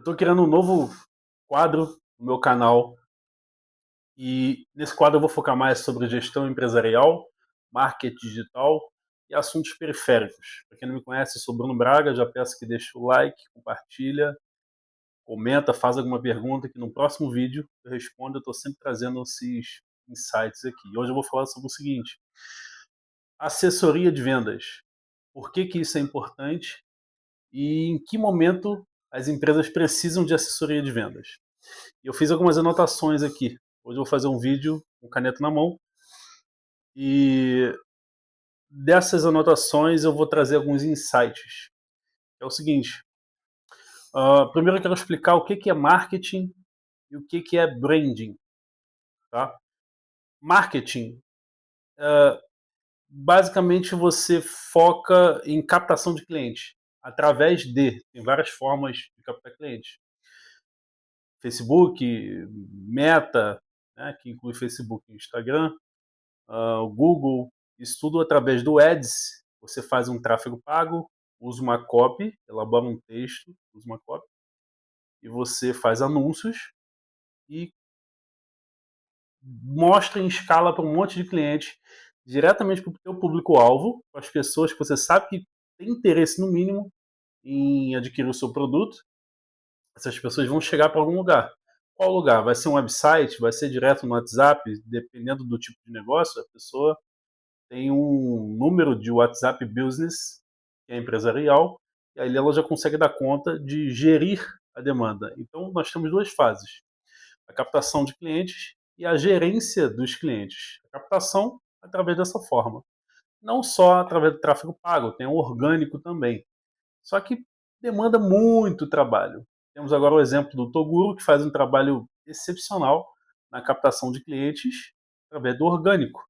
Eu estou criando um novo quadro no meu canal e nesse quadro eu vou focar mais sobre gestão empresarial, marketing digital e assuntos periféricos. Para quem não me conhece, eu sou Bruno Braga, já peço que deixe o like, compartilha, comenta, faz alguma pergunta que no próximo vídeo eu respondo. Eu estou sempre trazendo esses insights aqui. Hoje eu vou falar sobre o seguinte: assessoria de vendas. Por que isso é importante e em que momento as empresas precisam de assessoria de vendas? Eu fiz algumas anotações aqui. Hoje eu vou fazer um vídeo com caneta na mão e dessas anotações eu vou trazer alguns insights. É o seguinte, primeiro eu quero explicar o que é marketing e o que é branding. Tá? Marketing, basicamente você foca em captação de clientes, tem várias formas de captar clientes. Facebook, Meta, né, que inclui Facebook e Instagram, o Google, isso tudo através do Ads. Você faz um tráfego pago, usa uma copy, elabora um texto, usa uma copy, e você faz anúncios e mostra em escala para um monte de clientes, diretamente para o seu público-alvo, para as pessoas que você sabe que tem interesse, no mínimo, em adquirir o seu produto. Essas pessoas vão chegar para algum lugar. Qual lugar? Vai ser um website? Vai ser direto no WhatsApp? Dependendo do tipo de negócio, a pessoa tem um número de WhatsApp Business, que é empresarial, e aí ela já consegue dar conta de gerir a demanda. Então, nós temos duas fases: a captação de clientes e a gerência dos clientes. A captação, através dessa forma. Não só através do tráfego pago, tem o orgânico também. Só que demanda muito trabalho. Temos agora o exemplo do Toguro, que faz um trabalho excepcional na captação de clientes através do orgânico.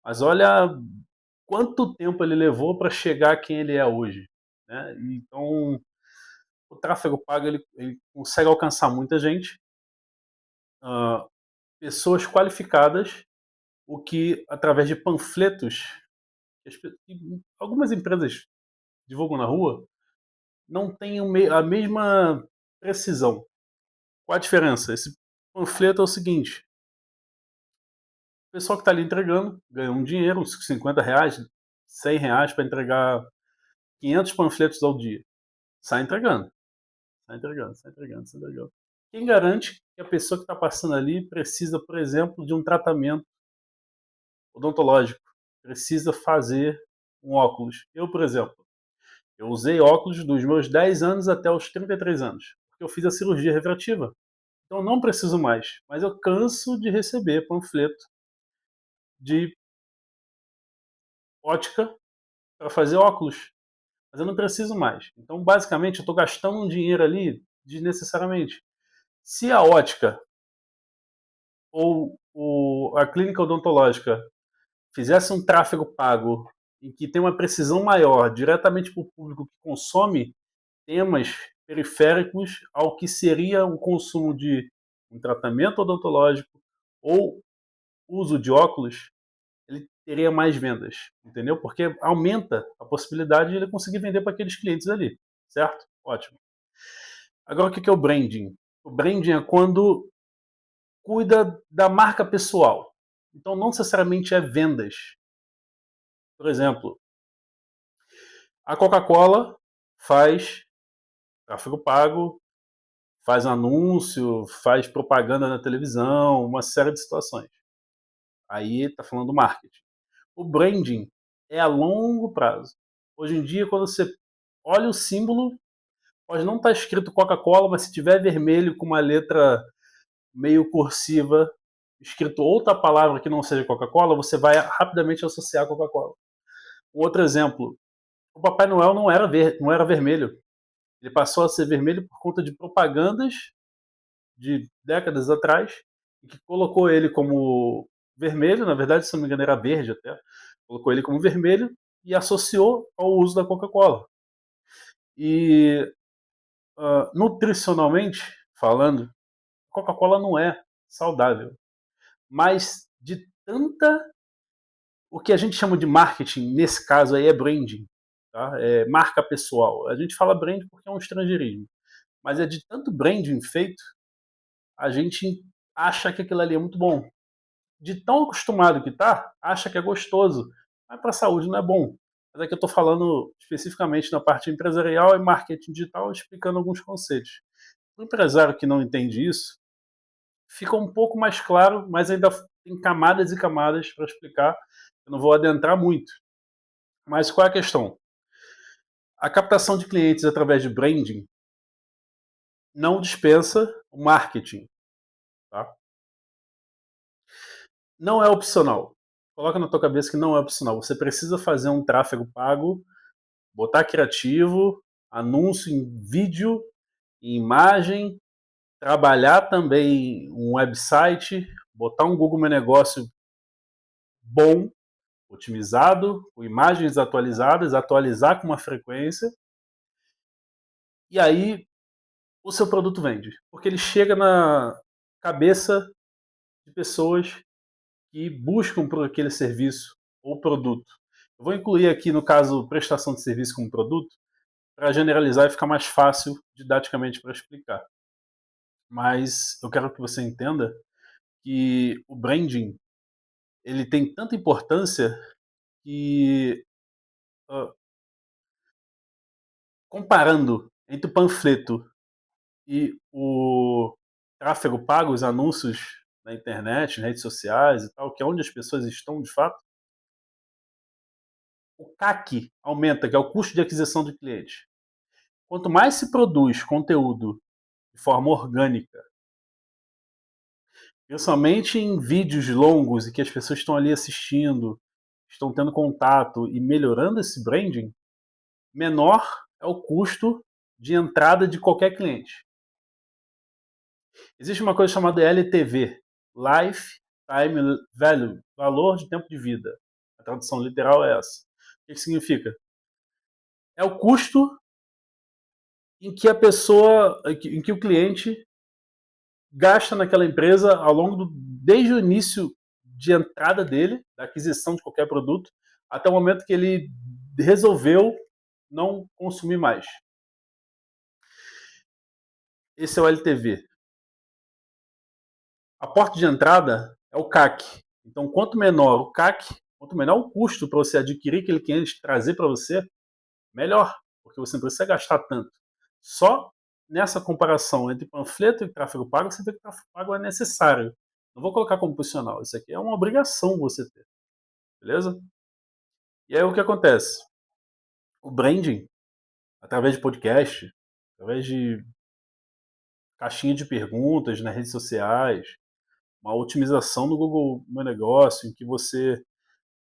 Mas olha quanto tempo ele levou para chegar a quem ele é hoje. Né? Então, o tráfego pago ele consegue alcançar muita gente, uh, pessoas qualificadas, o que através de panfletos, que algumas empresas divulgam na rua, não tem a mesma precisão. Qual a diferença? Esse panfleto é o seguinte: o pessoal que está ali entregando ganha um dinheiro, uns R$ 50, R$ 100 para entregar 500 panfletos ao dia. Sai entregando. Está entregando, está entregando, está entregando. Quem garante que a pessoa que está passando ali precisa, por exemplo, de um tratamento odontológico? Precisa fazer um óculos. Eu, por exemplo, eu usei óculos dos meus 10 anos até os 33 anos, porque eu fiz a cirurgia refrativa. Então eu não preciso mais, mas eu canso de receber panfleto de ótica para fazer óculos. Mas eu não preciso mais. Então, basicamente, eu estou gastando um dinheiro ali desnecessariamente. Se a ótica ou a clínica odontológica fizesse um tráfego pago em que tem uma precisão maior diretamente para o público que consome temas periféricos ao que seria o consumo de um tratamento odontológico ou uso de óculos, ele teria mais vendas, entendeu? Porque aumenta a possibilidade de ele conseguir vender para aqueles clientes ali, certo? Ótimo. Agora, o que é o branding? O branding é quando cuida da marca pessoal. Então, não necessariamente é vendas. Por exemplo, a Coca-Cola faz tráfego pago, faz anúncio, faz propaganda na televisão, uma série de situações. Aí está falando do marketing. O branding é a longo prazo. Hoje em dia, quando você olha o símbolo, pode não estar escrito Coca-Cola, mas se tiver vermelho com uma letra meio cursiva, escrito outra palavra que não seja Coca-Cola, você vai rapidamente associar a Coca-Cola. Um outro exemplo, o Papai Noel não era vermelho. Ele passou a ser vermelho por conta de propagandas de décadas atrás, que colocou ele como vermelho, na verdade, se não me engano, era verde até, colocou ele como vermelho e associou ao uso da Coca-Cola. E nutricionalmente falando, Coca-Cola não é saudável, mas de tanta o que a gente chama de marketing, nesse caso aí é branding, tá? É marca pessoal. A gente fala brand porque é um estrangeirismo. Mas é de tanto branding feito, a gente acha que aquilo ali é muito bom. De tão acostumado que tá, acha que é gostoso. Mas para a saúde não é bom. Mas aqui eu estou falando especificamente na parte empresarial e marketing digital, explicando alguns conceitos. O empresário que não entende isso, fica um pouco mais claro, mas ainda tem camadas e camadas para explicar. Eu não vou adentrar muito. Mas qual é a questão? A captação de clientes através de branding não dispensa o marketing. Tá? Não é opcional. Coloca na tua cabeça que não é opcional. Você precisa fazer um tráfego pago, botar criativo, anúncio em vídeo, em imagem, trabalhar também um website, botar um Google Meu Negócio bom, otimizado, com imagens atualizadas, atualizar com uma frequência, e aí o seu produto vende. Porque ele chega na cabeça de pessoas que buscam por aquele serviço ou produto. Eu vou incluir aqui, no caso, prestação de serviço como produto, para generalizar e ficar mais fácil didaticamente para explicar. Mas eu quero que você entenda que o branding ele tem tanta importância que, uh, comparando entre o panfleto e o tráfego pago, os anúncios na internet, nas redes sociais e tal, que é onde as pessoas estão de fato, o CAC aumenta, que é o custo de aquisição de cliente. Quanto mais se produz conteúdo de forma orgânica, principalmente em vídeos longos e que as pessoas estão ali assistindo, estão tendo contato e melhorando esse branding, menor é o custo de entrada de qualquer cliente. Existe uma coisa chamada LTV, Lifetime Value, valor de tempo de vida. A tradução literal é essa. O que significa? É o custo em que a pessoa, em que o cliente gasta naquela empresa ao longo desde o início de entrada dele, da aquisição de qualquer produto, até o momento que ele resolveu não consumir mais. Esse é o LTV. A porta de entrada é o CAC. Então, quanto menor o CAC, quanto menor o custo para você adquirir aquele cliente, trazer para você, melhor, porque você não precisa gastar tanto. Só nessa comparação entre panfleto e tráfego pago, você vê que o tráfego pago é necessário. Não vou colocar como opcional. Isso aqui é uma obrigação você ter. Beleza? E aí o que acontece? O branding, através de podcast, através de caixinha de perguntas nas redes sociais, uma otimização no Google Meu Negócio, em que você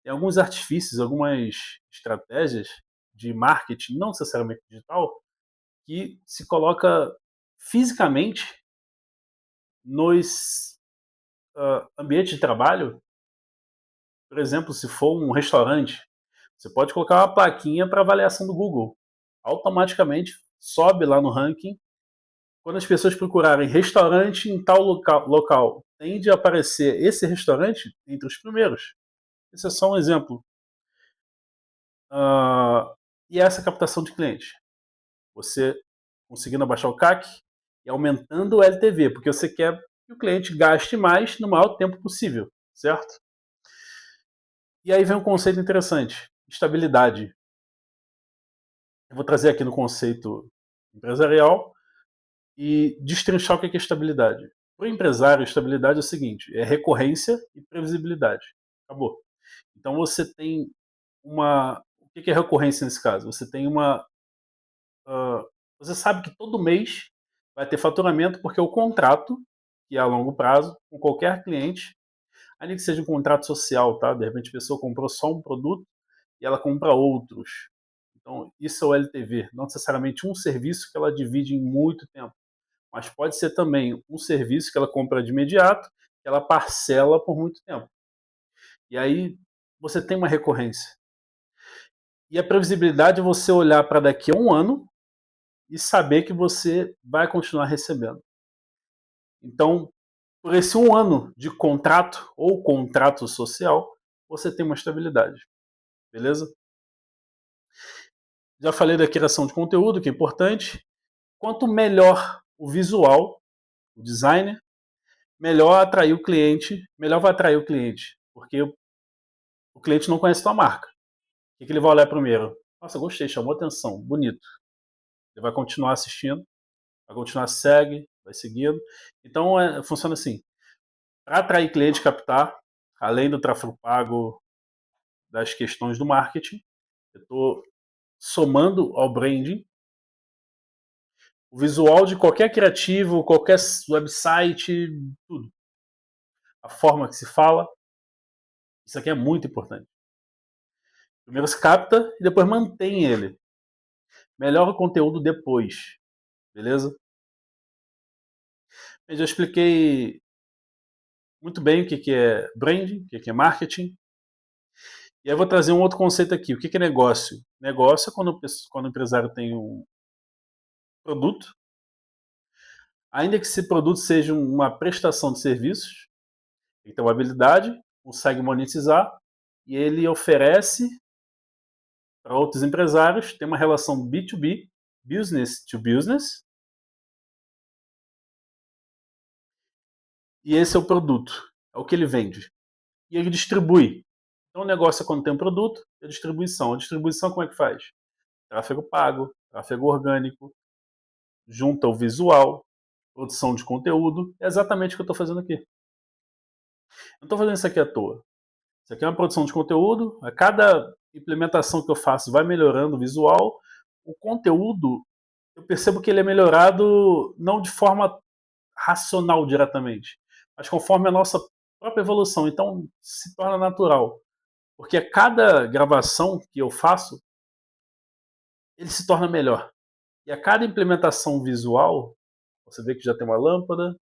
tem alguns artifícios, algumas estratégias de marketing, não necessariamente digital, que se coloca fisicamente nos ambientes de trabalho. Por exemplo, se for um restaurante, você pode colocar uma plaquinha para avaliação do Google. Automaticamente sobe lá no ranking. Quando as pessoas procurarem restaurante em tal local, tende a aparecer esse restaurante entre os primeiros. Esse é só um exemplo. E essa captação de cliente. Você conseguindo abaixar o CAC e aumentando o LTV, porque você quer que o cliente gaste mais no maior tempo possível, certo? E aí vem um conceito interessante, estabilidade. Eu vou trazer aqui no conceito empresarial e destrinchar o que é estabilidade. Para o empresário, estabilidade é o seguinte, é recorrência e previsibilidade. Acabou. Então você tem uma... O que é recorrência nesse caso? Você tem uma... você sabe que todo mês vai ter faturamento porque o contrato, que é a longo prazo, com qualquer cliente, ainda que seja um contrato social, tá? De repente a pessoa comprou só um produto e ela compra outros. Então, isso é o LTV, não necessariamente um serviço que ela divide em muito tempo, mas pode ser também um serviço que ela compra de imediato, que ela parcela por muito tempo. E aí você tem uma recorrência. E a previsibilidade é você olhar para daqui a um ano e saber que você vai continuar recebendo. Então, por esse um ano de contrato ou contrato social, você tem uma estabilidade. Beleza? Já falei da criação de conteúdo, que é importante. Quanto melhor o visual, o designer, melhor atrair o cliente, melhor vai atrair o cliente, porque o cliente não conhece a tua marca. O que ele vai olhar primeiro? Nossa, gostei, chamou atenção, bonito. Ele vai continuar assistindo, vai continuar segue, vai seguindo. Então funciona assim. Para atrair cliente e captar, além do tráfego pago, das questões do marketing, eu estou somando ao branding o visual de qualquer criativo, qualquer website, tudo. A forma que se fala, isso aqui é muito importante. Primeiro se capta e depois mantém ele. Melhora o conteúdo depois, beleza? Eu já expliquei muito bem o que é branding, o que é marketing. E aí eu vou trazer um outro conceito aqui. O que é negócio? Negócio é quando o empresário tem um produto, ainda que esse produto seja uma prestação de serviços, ele tem uma habilidade, consegue monetizar e ele oferece para outros empresários, tem uma relação B2B, business to business, e esse é o produto, é o que ele vende. E ele distribui. Então o negócio é quando tem um produto, é a distribuição. A distribuição como é que faz? Tráfego pago, tráfego orgânico, junta o visual, produção de conteúdo. É exatamente o que eu estou fazendo aqui. Eu não estou fazendo isso aqui à toa. Isso aqui é uma produção de conteúdo. A cada implementação que eu faço vai melhorando o visual. O conteúdo, eu percebo que ele é melhorado não de forma racional diretamente, mas conforme a nossa própria evolução. Então se torna natural. Porque a cada gravação que eu faço, ele se torna melhor. E a cada implementação visual, você vê que já tem uma lâmpada,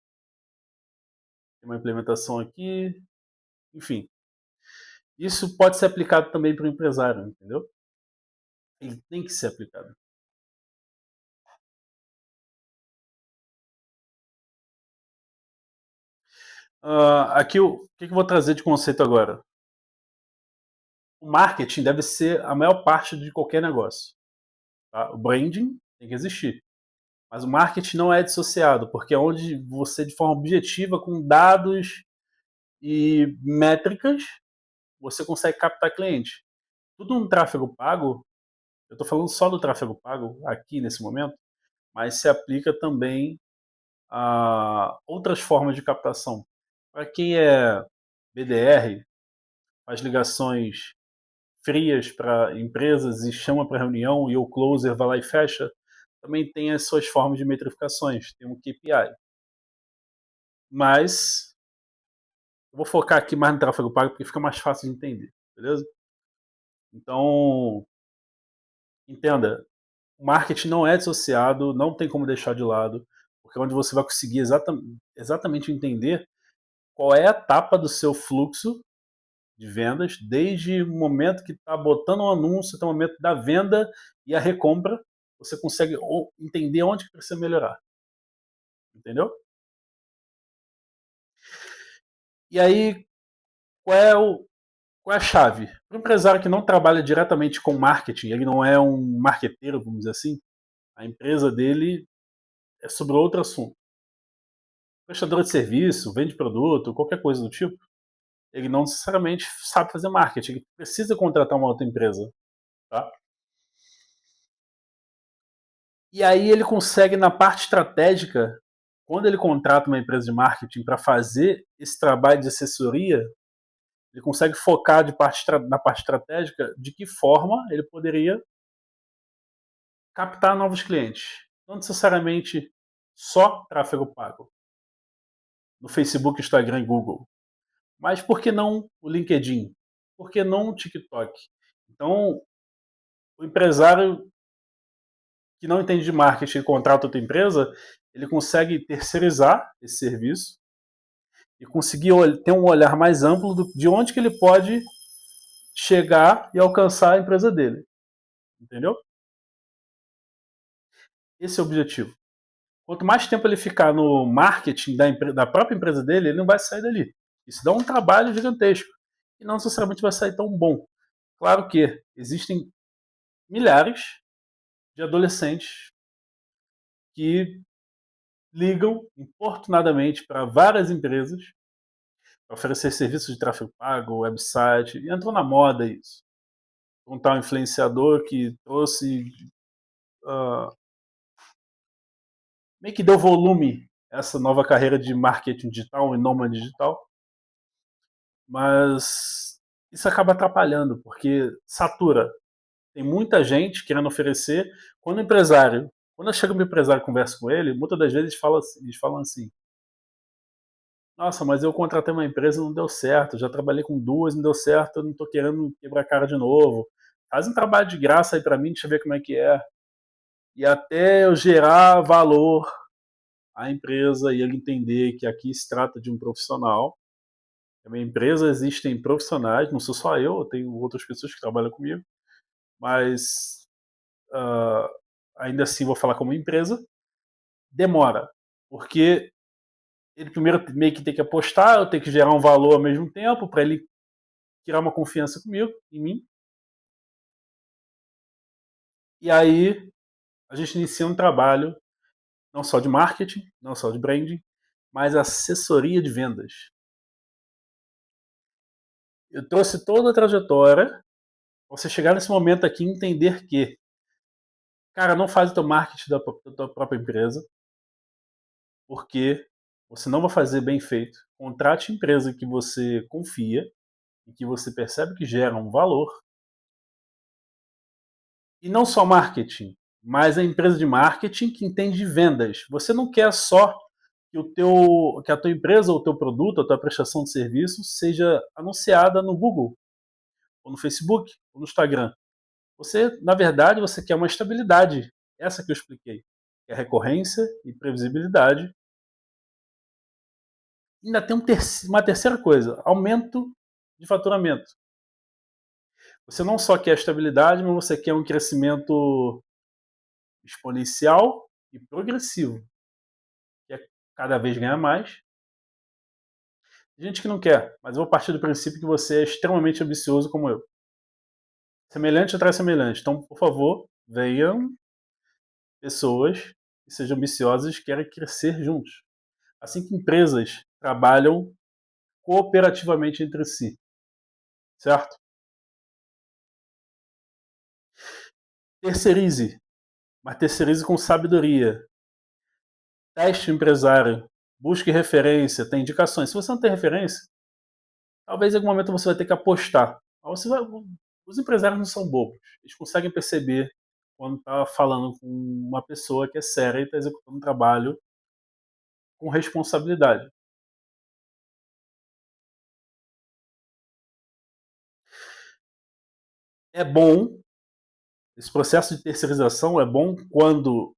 tem uma implementação aqui, enfim. Isso pode ser aplicado também para o empresário, entendeu? Ele tem que ser aplicado. Aqui, o que eu vou trazer de conceito agora? O marketing deve ser a maior parte de qualquer negócio. Tá? O branding tem que existir. Mas o marketing não é dissociado, porque é onde você, de forma objetiva, com dados e métricas, você consegue captar cliente. Tudo um tráfego pago, eu estou falando só do tráfego pago aqui nesse momento, mas se aplica também a outras formas de captação. Para quem é BDR, faz ligações frias para empresas e chama para reunião e o closer vai lá e fecha, também tem as suas formas de metrificações, tem um KPI. Mas eu vou focar aqui mais no tráfego pago porque fica mais fácil de entender, beleza? Então, entenda, o marketing não é dissociado, não tem como deixar de lado, porque é onde você vai conseguir exatamente entender qual é a etapa do seu fluxo de vendas, desde o momento que está botando um anúncio até o momento da venda e a recompra, você consegue entender onde que precisa melhorar. Entendeu? E aí, qual é, qual é a chave? Para o empresário que não trabalha diretamente com marketing, ele não é um marqueteiro, vamos dizer assim, a empresa dele é sobre outro assunto. Prestador de serviço, vende produto, qualquer coisa do tipo, ele não necessariamente sabe fazer marketing, ele precisa contratar uma outra empresa. Tá? E aí ele consegue, na parte estratégica, quando ele contrata uma empresa de marketing para fazer esse trabalho de assessoria, ele consegue focar na parte estratégica de que forma ele poderia captar novos clientes. Não necessariamente só tráfego pago no Facebook, Instagram e Google. Mas por que não o LinkedIn? Por que não o TikTok? Então, o empresário que não entende de marketing e contrata outra empresa, ele consegue terceirizar esse serviço e conseguir ter um olhar mais amplo de onde que ele pode chegar e alcançar a empresa dele. Entendeu? Esse é o objetivo. Quanto mais tempo ele ficar no marketing da própria empresa dele, ele não vai sair dali. Isso dá um trabalho gigantesco. E não necessariamente vai sair tão bom. Claro que existem milhares de adolescentes que ligam importunadamente para várias empresas para oferecer serviços de tráfego pago, website, e entrou na moda isso. Um tal influenciador que trouxe, uh, meio que deu volume a essa nova carreira de marketing digital e nômade digital, mas isso acaba atrapalhando, porque satura. Tem muita gente querendo oferecer. Quando chega um empresário e conversa com ele, muitas das vezes eles falam assim: nossa, mas eu contratei uma empresa e não deu certo, já trabalhei com duas, não deu certo, eu não tô querendo quebrar a cara de novo. Faz um trabalho de graça aí para mim, deixa eu ver como é que é. E até eu gerar valor à empresa e ele entender que aqui se trata de um profissional. Na minha empresa existem profissionais, não sou só eu tenho outras pessoas que trabalham comigo, mas uh, ainda assim vou falar como empresa. Demora, porque ele primeiro meio que tem que apostar, eu tenho que gerar um valor ao mesmo tempo para ele criar uma confiança comigo, em mim. E aí a gente inicia um trabalho não só de marketing, não só de branding, mas assessoria de vendas. Eu trouxe toda a trajetória, você chegar nesse momento aqui e entender que, cara, não faz o teu marketing da tua própria empresa, porque você não vai fazer bem feito. Contrate empresa que você confia e que você percebe que gera um valor. E não só marketing, mas a empresa de marketing que entende de vendas. Você não quer só que a tua empresa, ou o teu produto, a tua prestação de serviço seja anunciada no Google, ou no Facebook, ou no Instagram. Você, na verdade, você quer uma estabilidade. Essa que eu expliquei. Que é recorrência e previsibilidade. E ainda tem uma terceira coisa, aumento de faturamento. Você não só quer estabilidade, mas você quer um crescimento exponencial e progressivo. Quer cada vez ganhar mais. Tem gente que não quer, mas eu vou partir do princípio que você é extremamente ambicioso como eu. Semelhante atrai semelhante. Então, por favor, venham pessoas que sejam ambiciosas e querem crescer juntos. Assim que empresas trabalham cooperativamente entre si, certo? Terceirize, mas terceirize com sabedoria. Teste o empresário, busque referência, tem indicações. Se você não tem referência, talvez em algum momento você vai ter que apostar. Os empresários não são bobos. Eles conseguem perceber quando está falando com uma pessoa que é séria e está executando um trabalho com responsabilidade. É bom, esse processo de terceirização é bom quando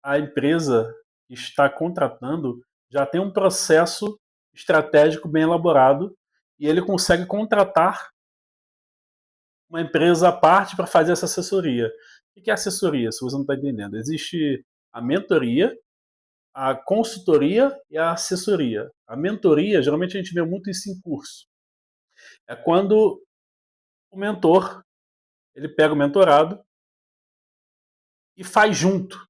a empresa que está contratando já tem um processo estratégico bem elaborado e ele consegue contratar uma empresa à parte para fazer essa assessoria. O que é assessoria, se você não está entendendo? Existe a mentoria, a consultoria e a assessoria. A mentoria, geralmente a gente vê muito isso em curso. É quando o mentor, ele pega o mentorado e faz junto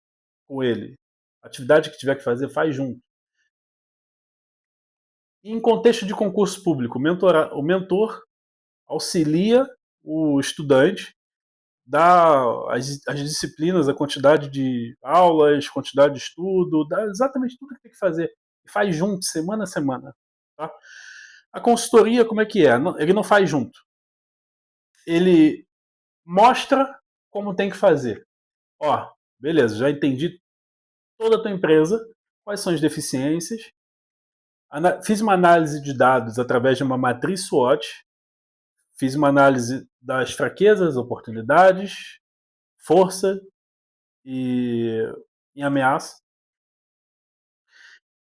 com ele. A atividade que tiver que fazer, faz junto. E em contexto de concurso público, o mentor auxilia o estudante, dá as disciplinas, a quantidade de aulas, quantidade de estudo, dá exatamente tudo que tem que fazer. E faz junto, semana a semana. Tá? A consultoria, como é que é? Ele não faz junto. Ele mostra como tem que fazer. Ó, beleza, já entendi toda a tua empresa, quais são as deficiências, fiz uma análise de dados através de uma matriz SWOT, fiz uma análise das fraquezas, oportunidades, força e, e ameaça.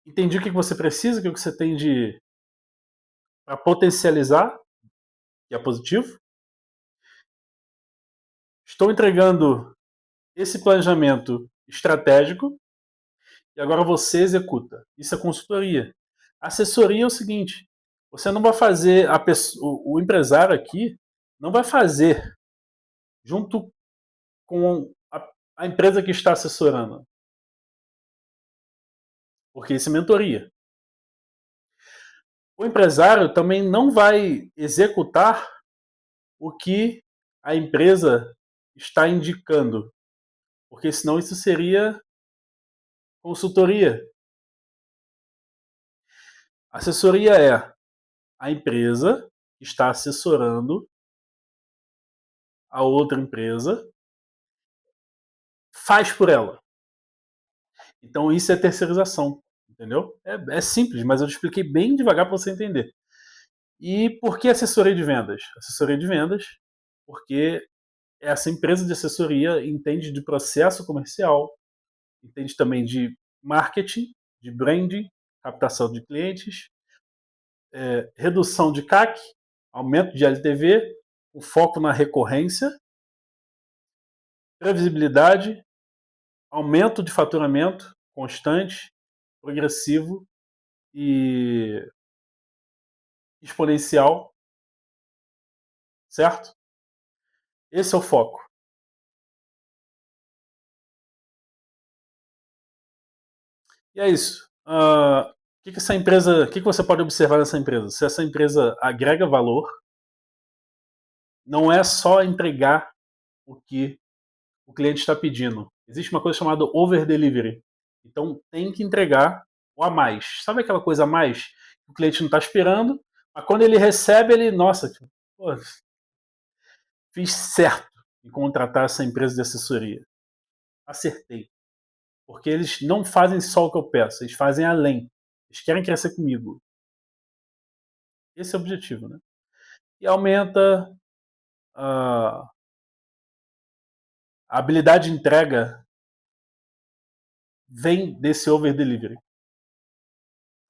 Entendi o que você precisa, o que você tem de para potencializar, que é positivo. Estou entregando esse planejamento estratégico e agora você executa. Isso é consultoria. Assessoria é o seguinte: você não vai fazer o empresário aqui não vai fazer junto com a empresa que está assessorando. porque isso é mentoria. O empresário também não vai executar o que a empresa está indicando, porque senão isso seria consultoria. Assessoria é a empresa que está assessorando a outra empresa, faz por ela. Então isso é terceirização, entendeu? É simples, mas eu te expliquei bem devagar para você entender. E por que assessoria de vendas? Assessoria de vendas porque essa empresa de assessoria entende de processo comercial, entende também de marketing, de branding, captação de clientes, redução de CAC, aumento de LTV, o foco na recorrência, previsibilidade, aumento de faturamento constante, progressivo e exponencial, certo? Esse é o foco. E é isso. Que essa empresa, o que você pode observar nessa empresa? Se essa empresa agrega valor, não é só entregar o que o cliente está pedindo. Existe uma coisa chamada over delivery. Então tem que entregar o a mais. Sabe aquela coisa a mais que o cliente não está esperando, mas quando ele recebe, ele, nossa, pô, fiz certo em contratar essa empresa de assessoria. Acertei. Porque eles não fazem só o que eu peço, eles fazem além. Eles querem crescer comigo. Esse é o objetivo, né? E aumenta a habilidade de entrega vem desse over delivery,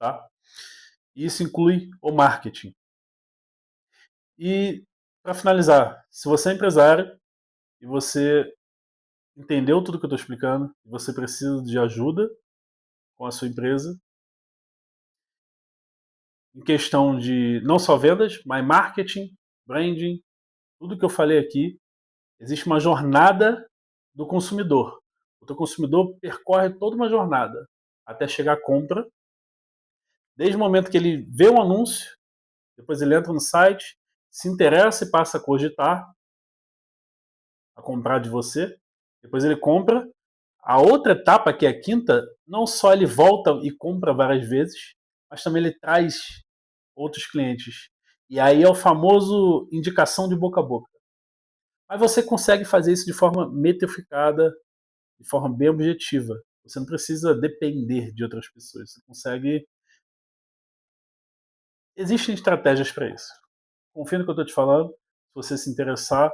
tá? Isso inclui o marketing. E para finalizar, se você é empresário e você entendeu tudo que eu estou explicando, e você precisa de ajuda com a sua empresa, em questão de não só vendas, mas marketing, branding, tudo que eu falei aqui, existe uma jornada do consumidor. O teu consumidor percorre toda uma jornada até chegar à compra, desde o momento que ele vê um anúncio, depois ele entra no site, se interessa e passa a cogitar, a comprar de você, depois ele compra. A outra etapa, que é a quinta, não só ele volta e compra várias vezes, mas também ele traz outros clientes. E aí é o famoso indicação de boca a boca. Mas você consegue fazer isso de forma metrificada, de forma bem objetiva. Você não precisa depender de outras pessoas. Você consegue. Existem estratégias para isso. Confia no que eu estou te falando. Se você se interessar,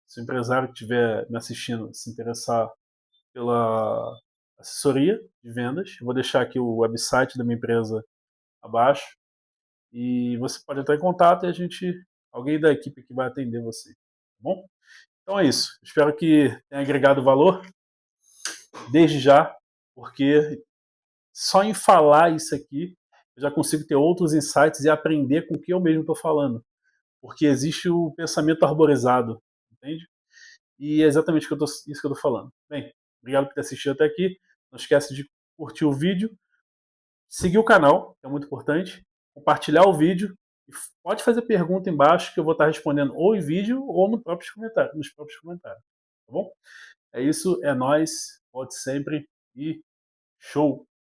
se o empresário que estiver me assistindo se interessar pela assessoria de vendas, eu vou deixar aqui o website da minha empresa abaixo e você pode entrar em contato e alguém da equipe que vai atender você, tá bom? Então é isso. Espero que tenha agregado valor desde já, porque só em falar isso aqui eu já consigo ter outros insights e aprender com o que eu mesmo estou falando, porque existe o pensamento arborizado, entende? E é exatamente isso que eu estou falando. Bem, obrigado por ter assistido até aqui. Não esquece de curtir o vídeo, seguir o canal, que é muito importante, compartilhar o vídeo e pode fazer pergunta embaixo que eu vou estar respondendo ou em vídeo ou nos próprios comentários. Tá bom? É isso, é nóis, volte sempre e show!